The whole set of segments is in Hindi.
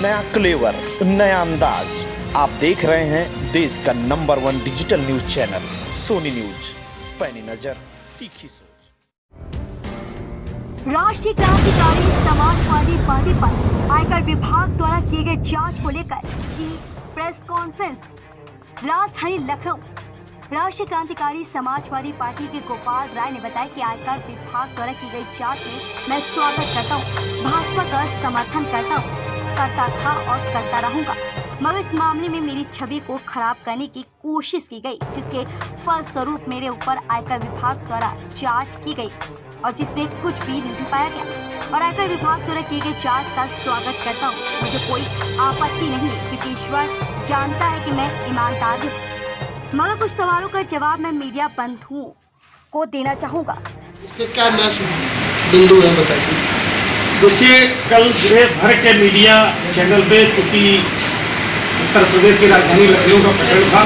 नया क्लेवर, नया अंदाज। आप देख रहे हैं देश का number 1 digital news channel Sony News. पैनी नजर, तीखी सोच। राष्ट्रीय क्रांतिकारी समाजवादी पार्टी पर आयकर विभाग द्वारा किए गए जांच को लेकर की प्रेस कॉन्फ्रेंस। राजधानी लखनऊ। राष्ट्रीय क्रांतिकारी समाजवादी पार्टी के गोपाल राय ने बताया कि आयकर विभाग द्वारा की गई जांच में मैं स्वागत करता हूँ। भाजपा का समर्थन करता था और करता रहूंगा, मगर इस मामले में मेरी छवि को खराब करने की कोशिश की गई, जिसके फलस्वरूप मेरे ऊपर आयकर विभाग द्वारा जांच की गई और जिसमें कुछ भी नहीं पाया गया। और आयकर विभाग द्वारा की गई जांच का स्वागत करता हूँ। मुझे कोई आपत्ति नहीं है क्योंकि ईश्वर जानता है कि मैं ईमानदार हूँ। मगर कुछ सवालों का जवाब मैं मीडिया बंधुओं को देना चाहूँगा। इसके क्या मैच बिंदु है बताइए। देखिए, कल देश भर के मीडिया चैनल पे, क्योंकि उत्तर प्रदेश की राजधानी लखनऊ का प्रकरण था,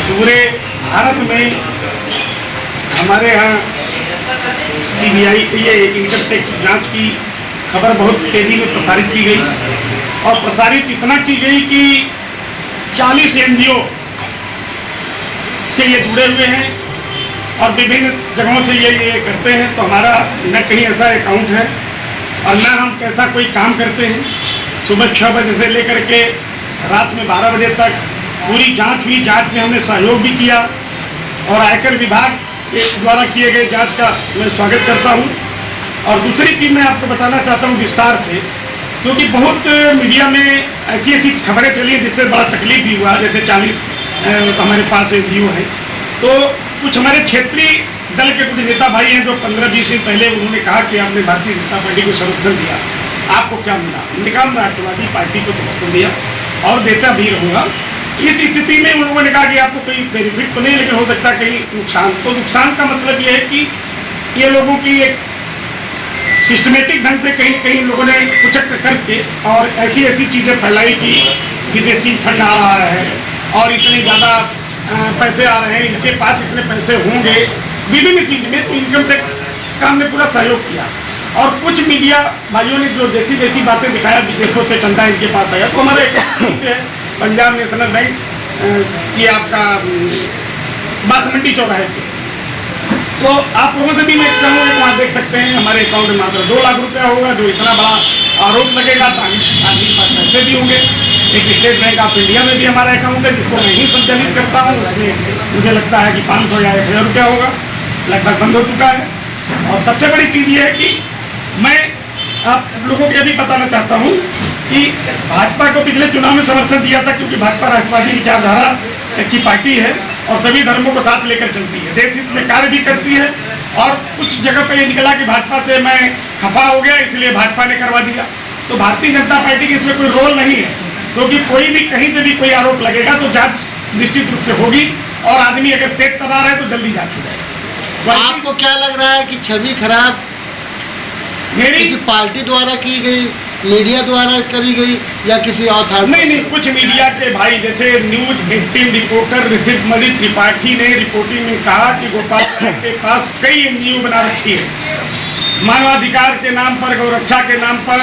पूरे भारत में हमारे यहाँ सीबीआई ये इनकम टैक्स जांच की खबर बहुत तेजी में प्रसारित की गई और प्रसारित इतना की गई कि 40 एनजीओ से ये जुड़े हुए हैं और विभिन्न जगहों से ये करते हैं। तो हमारा न कहीं ऐसा अकाउंट है और न हम कैसा कोई काम करते हैं। सुबह 6 बजे से लेकर के रात में 12 बजे तक पूरी जांच हुई। जांच में हमने सहयोग भी किया और आयकर विभाग के द्वारा किए गए जांच का मैं स्वागत करता हूं। और दूसरी चीज़ मैं आपको बताना चाहता हूं विस्तार से, क्योंकि बहुत मीडिया में ऐसी ऐसी खबरें चली जिससे बड़ा तकलीफ भी हुआ। जैसे 40 हमारे पास एनजीओ हैं, तो कुछ हमारे क्षेत्रीय दल के कुछ नेता भाई हैं जो 15-20 दिन पहले उन्होंने कहा कि आपने भारतीय जनता पार्टी को समर्थन दिया, आपको क्या मिला? निकाम राष्ट्रवादी पार्टी को समर्थन दिया और देता भी रहूँगा। इस स्थिति में उन्होंने कहा कि आपको कोई बेनिफिट तो नहीं, लेकिन हो सकता है कहीं नुकसान। तो नुकसान का मतलब ये है कि ये लोगों की एक सिस्टमेटिक ढंग से कहीं कहीं लोगों ने कुचक करके और ऐसी ऐसी चीज़ें फैलाई कि विदेशी फंड आ रहा है और इतने ज़्यादा पैसे आ रहे हैं, इनके पास इतने पैसे होंगे, विभिन्न चीज़ में। तो इनकम टैक्स का हमने पूरा सहयोग किया। और कुछ मीडिया भाइयों ने जो देसी बातें दिखाया, विदेशों से चंदा इनके पास आया। तो हमारे पंजाब नेशनल बैंक ये आपका बासमती चौराहे पे, तो आप लोगों से भी मैं चाहूँगा कि वहाँ देख सकते हैं हमारे अकाउंट में मात्र 2 लाख रुपया होगा। जो इतना बड़ा आरोप लगेगा तो आदमी के पास पैसे भी होंगे। एक स्टेट बैंक ऑफ इंडिया में भी हमारा अकाउंट है जिसको मैं ही संचालित करता हूँ। उसमें मुझे लगता है कि 500 या 1000 रुपया होगा, लगभग बंद हो चुका है। और सबसे बड़ी चीज़ ये है कि मैं आप लोगों को यह भी बताना चाहता हूँ कि भाजपा को पिछले चुनाव में समर्थन दिया था, क्योंकि भाजपा राष्ट्रवादी विचारधारा की पार्टी है और सभी धर्मों को साथ लेकर चलती है, देश हित में कार्य भी करती है। और कुछ जगह पर ये निकला कि भाजपा से मैं खफा हो गया इसलिए भाजपा ने करवा दिया। तो भारतीय जनता पार्टी की इसमें कोई रोल नहीं है, क्योंकि कोई भी कहीं से भी कोई आरोप लगेगा तो जांच निश्चित रूप से होगी और आदमी अगर तेज तरार है तो जल्दी जांच हो जाएगी। तो आपको क्या लग रहा है कि छवि खराब मेरी पार्टी द्वारा की गई, मीडिया द्वारा करी गई या किसी और था? नहीं, कुछ मीडिया के भाई जैसे न्यूज 18 रिपोर्टर ऋषित मणि त्रिपाठी ने रिपोर्टिंग में कहा कि गोपाल के पास कई एनजीओ बना रखी है, मानवाधिकार के नाम पर, गौरक्षा के नाम पर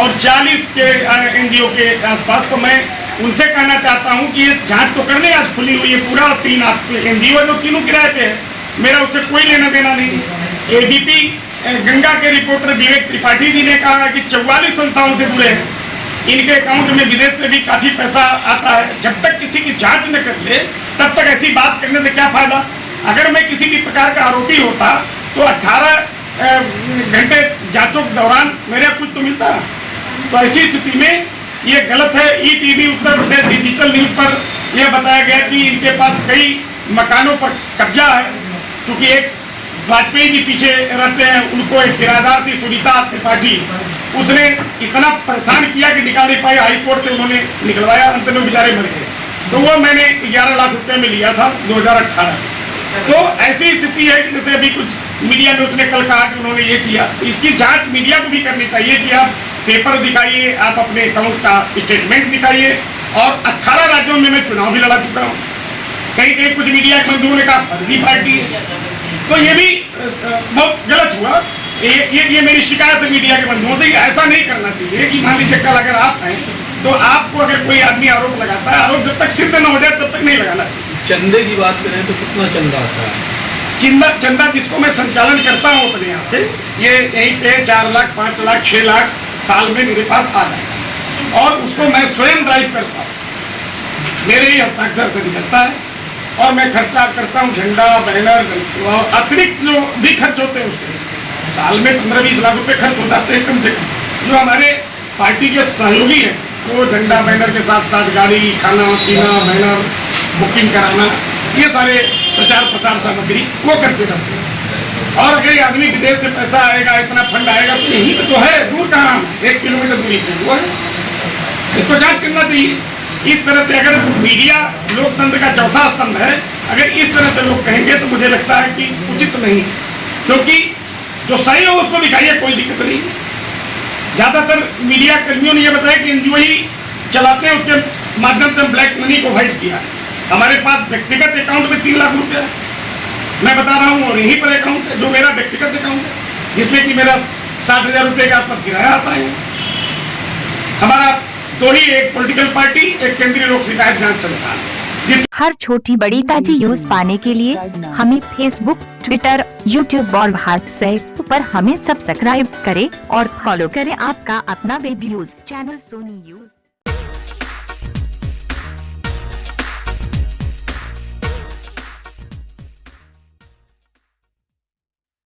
और 40 के एनजीओ के आसपास। तो मैं उनसे कहना चाहता हूं कि ये जांच तो करने आज खुली हुई है। पूरा 3 एनजीओ जो तीनों किराए पे है, मेरा उससे कोई लेना देना नहीं। एबीपी गंगा के रिपोर्टर विवेक त्रिपाठी जी ने कहा कि 44 संस्थाओं से जुड़े हैं, इनके अकाउंट में विदेश से भी काफ़ी पैसा आता है। जब तक किसी की जांच न कर ले तब तक ऐसी बात करने से क्या फायदा? अगर मैं किसी भी प्रकार का आरोपी होता तो 18 घंटे जांचों के दौरान मेरा कुछ तो मिलता। तो ऐसी स्थिति में ये गलत है। ETV Uttar Pradesh digital news पर यह बताया गया कि इनके पास कई मकानों पर कब्जा है, क्योंकि एक वाजपेयी जी पीछे रहते हैं, उनको एक किराएदार थी सुनीता त्रिपाठी, उसने इतना परेशान किया कि निकाल नहीं पाए। हाईकोर्ट से उन्होंने निकलवाया, अंत में बेचारे मर गए। तो वो मैंने 11 लाख रुपए में लिया था 2018। तो ऐसी स्थिति है कि जैसे अभी कुछ मीडिया में उसने कल कहा कि उन्होंने ये किया। इसकी जांच मीडिया को भी करनी चाहिए कि आप पेपर दिखाइए, आप अपने अकाउंट का स्टेटमेंट दिखाइए। और 18 राज्यों में मैं चुनाव भी लड़ा चुका हूँ। कहीं कुछ मीडिया के बंधुओं ने कहा फर्जी पार्टी है, तो ये भी बहुत गलत हुआ। ये मेरी शिकायत है मीडिया के बंधुओं से। ऐसा नहीं करना चाहिए कि मान लीजिए कल अगर आप हैं तो आपको अगर कोई आदमी आरोप लगाता है, आरोप जब तक सिद्ध न हो जाए तब तक नहीं लगाना चाहिए। चंदे की बात करें तो कितना चंदा आता है? चंदा जिसको मैं संचालन करता हूँ अपने यहाँ से, ये यहीं पे 4 लाख 5 लाख 6 लाख साल में मेरे पास आ जाता है और उसको मैं स्वयं ड्राइव करता हूँ, मेरे ही हस्ताक्षर से निकलता है और मैं खर्चा करता हूँ झंडा बैनर और अतिरिक्त जो भी खर्च होते हैं उससे साल में 15-20 लाख रुपए खर्च हो जाते हैं कम से कम। जो हमारे पार्टी के सहयोगी हैं वो झंडा बैनर के साथ साथ गाड़ी, खाना पीना, बैनर बुकिंग कराना, ये सारे प्रचार प्रसार सामग्री वो करते रहते हैं। और अगर आदमी विदेश से पैसा आएगा, इतना फंड आएगा तो यहीं तो है, दूर कहाँ, 1 किलोमीटर दूरी पे वो है, इसको जांच करना चाहिए। इस तरह से अगर मीडिया लोकतंत्र का चौथा स्तंभ है, अगर इस तरह से लोग कहेंगे तो मुझे लगता है कि उचित नहीं, क्योंकि जो सही हो उसको दिखाइए, कोई दिक्कत नहीं। ज्यादातर मीडिया कर्मियों ने यह बताया कि एनजीओ ही चलाते हैं, उसके माध्यम से ब्लैक मनी प्रोवाइड किया। हमारे पास व्यक्तिगत अकाउंट में 3 लाख रुपया मैं बता रहा हूँ और यहीं पर अकाउंट है जो मेरा व्यक्तिगत अकाउंट है, जिसमें कि मेरा 60,000 रुपये का आसपास किराया आता है। हमारा तो ही एक पॉलिटिकल पार्टी, एक केंद्रीय लोक शिकायत जांच संस्थान। हर छोटी बड़ी ताजी न्यूज पाने के लिए हमें फेसबुक, ट्विटर, यूट्यूब और व्हाट्सएप पर हमें सब्सक्राइब करें और फॉलो करें। आपका अपना web news channel Sony news.